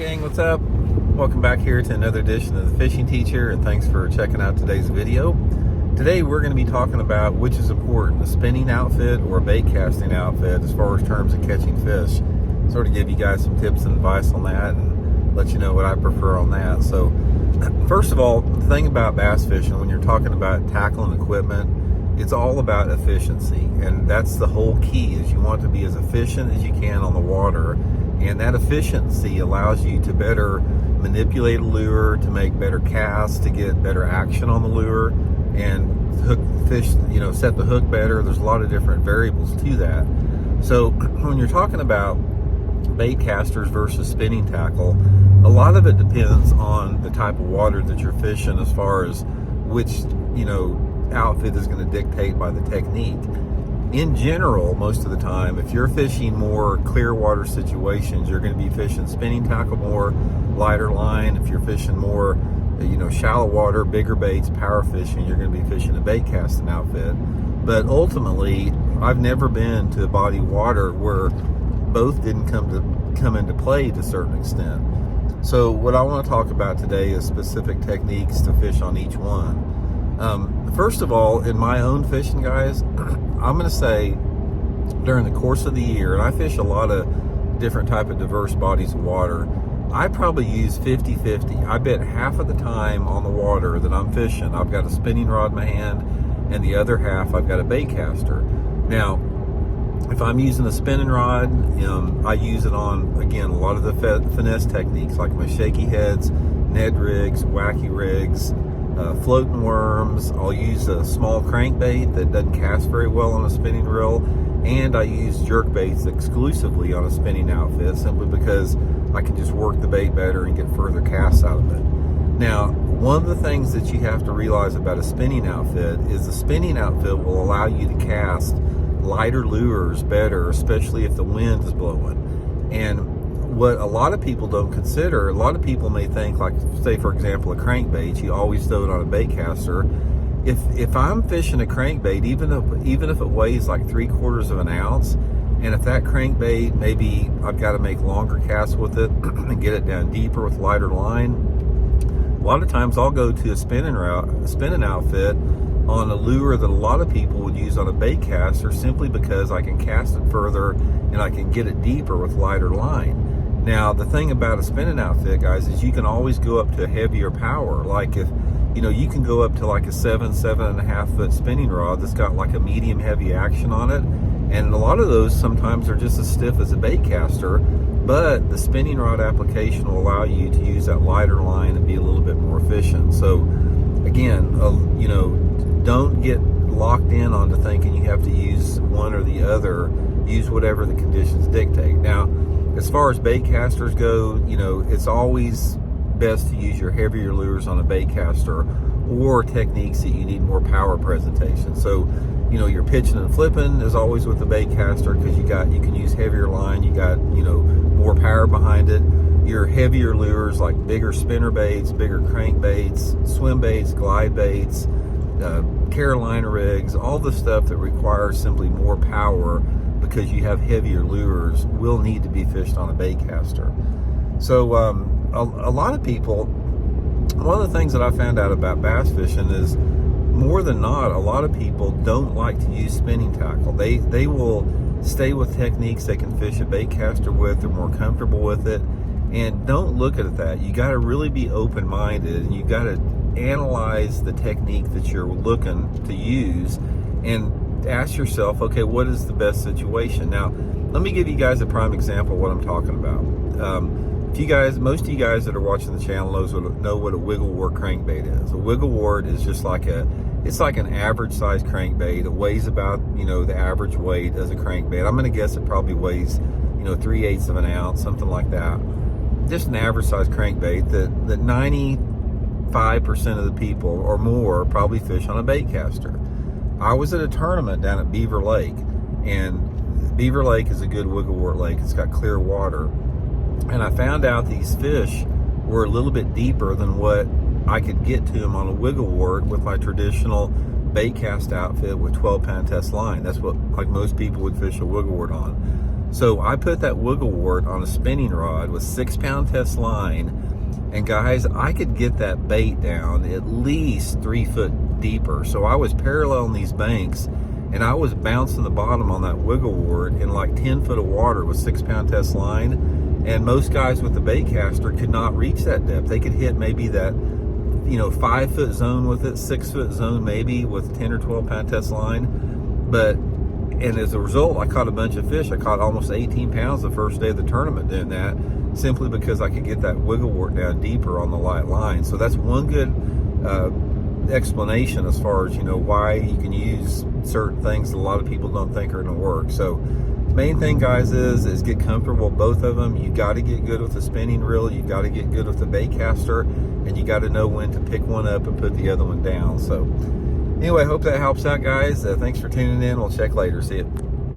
gang, what's up? Welcome back here to another edition of the Fishing Teacher, and thanks for checking out today's video. Today we're going to be talking about which is important, a spinning outfit or a bait casting outfit as far as terms of catching fish. Sort of give you guys some tips and advice on that and let you know what I prefer on that. So first of all, the thing about bass fishing, when you're talking about tackle and equipment, it's all about efficiency, and that's the whole key, is you want to be as efficient as you can on the water, and that efficiency allows you to better manipulate a lure, to make better casts, to get better action on the lure, and hook fish, set the hook better. There's a lot of different variables to that. So when you're talking about bait casters versus spinning tackle, a lot of it depends on the type of water that you're fishing as far as which, outfit is going to dictate by the technique. In general, most of the time, if you're fishing more clear water situations, you're going to be fishing spinning tackle more, lighter line. If you're fishing more, shallow water, bigger baits, power fishing, you're going to be fishing a bait casting outfit. But ultimately, I've never been to a body of water where both didn't come into play to a certain extent. So what I want to talk about today is specific techniques to fish on each one. First of all, in my own fishing, guys, I'm going to say during the course of the year, and I fish a lot of different type of diverse bodies of water, I probably use 50-50. I bet half of the time on the water that I'm fishing, I've got a spinning rod in my hand, and the other half I've got a bait caster. Now, if I'm using a spinning rod, I use it on, again, a lot of the finesse techniques, like my shaky heads, Ned rigs, wacky rigs, floating worms. I'll use a small crankbait that doesn't cast very well on a spinning reel, and I use jerk baits exclusively on a spinning outfit, simply because I can just work the bait better and get further casts out of it. Now, one of the things that you have to realize about a spinning outfit is the spinning outfit will allow you to cast lighter lures better, especially if the wind is blowing. And what a lot of people don't consider, a lot of people may think, like, say for example, a crankbait, you always throw it on a bait caster. If I'm fishing a crankbait, even if it weighs like 3/4 of an ounce, and if that crankbait, maybe I've got to make longer casts with it and get it down deeper with lighter line, a lot of times I'll go to a spinning outfit on a lure that a lot of people would use on a bait caster, simply because I can cast it further and I can get it deeper with lighter line. Now, the thing about a spinning outfit, guys, is you can always go up to a heavier power. Like if, you can go up to like a 7.5 foot spinning rod that's got like a medium heavy action on it. And a lot of those sometimes are just as stiff as a bait caster, but the spinning rod application will allow you to use that lighter line and be a little bit more efficient. So again, don't get locked in onto thinking you have to use one or the other. Use whatever the conditions dictate. Now, as far as bait casters go, it's always best to use your heavier lures on a bait caster, or techniques that you need more power presentation. So, your pitching and flipping is always with the bait caster, because you can use heavier line, you got, more power behind it. Your heavier lures, like bigger spinner baits, bigger crankbaits, swim baits, glide baits, Carolina rigs, all the stuff that requires simply more power because you have heavier lures, will need to be fished on a bait caster. So a lot of people, one of the things that I found out about bass fishing is, more than not, a lot of people don't like to use spinning tackle. They will stay with techniques they can fish a bait caster with, they're more comfortable with it. And don't look at it that. You got to really be open-minded, and you got to analyze the technique that you're looking to use and ask yourself, okay, what is the best situation? Now, let me give you guys a prime example of what I'm talking about. Most of you guys that are watching the channel know what a wiggle wart crankbait is. A wiggle wart is just like it's like an average size crankbait. It weighs about, the average weight as a crankbait. I'm going to guess it probably weighs, 3/8 of an ounce, something like that. Just an average size crankbait that 95% of the people or more probably fish on a bait caster. I was at a tournament down at Beaver Lake, and Beaver Lake is a good wiggle wart lake. It's got clear water, and I found out these fish were a little bit deeper than what I could get to them on a wiggle wart with my traditional bait cast outfit with 12-pound test line. That's what, like, most people would fish a wiggle wart on. So I put that wiggle wart on a spinning rod with 6-pound test line, and guys, I could get that bait down at least 3 foot deeper. So I was paralleling these banks, and I was bouncing the bottom on that wiggle wart in like 10 foot of water with 6-pound test line. And most guys with the Baitcaster could not reach that depth. They could hit maybe that 5 foot zone with it, 6 foot zone maybe with 10 or 12-pound test line. And as a result, I caught a bunch of fish. I caught almost 18 pounds the first day of the tournament doing that, simply because I could get that wiggle wart down deeper on the light line. So that's one good explanation as far as why you can use certain things that a lot of people don't think are going to work. So main thing, guys, is get comfortable with both of them. You got to get good with the spinning reel, you got to get good with the Baitcaster, and you got to know when to pick one up and put the other one down. So anyway, hope that helps out, guys. Thanks for tuning in. We'll check later. See you.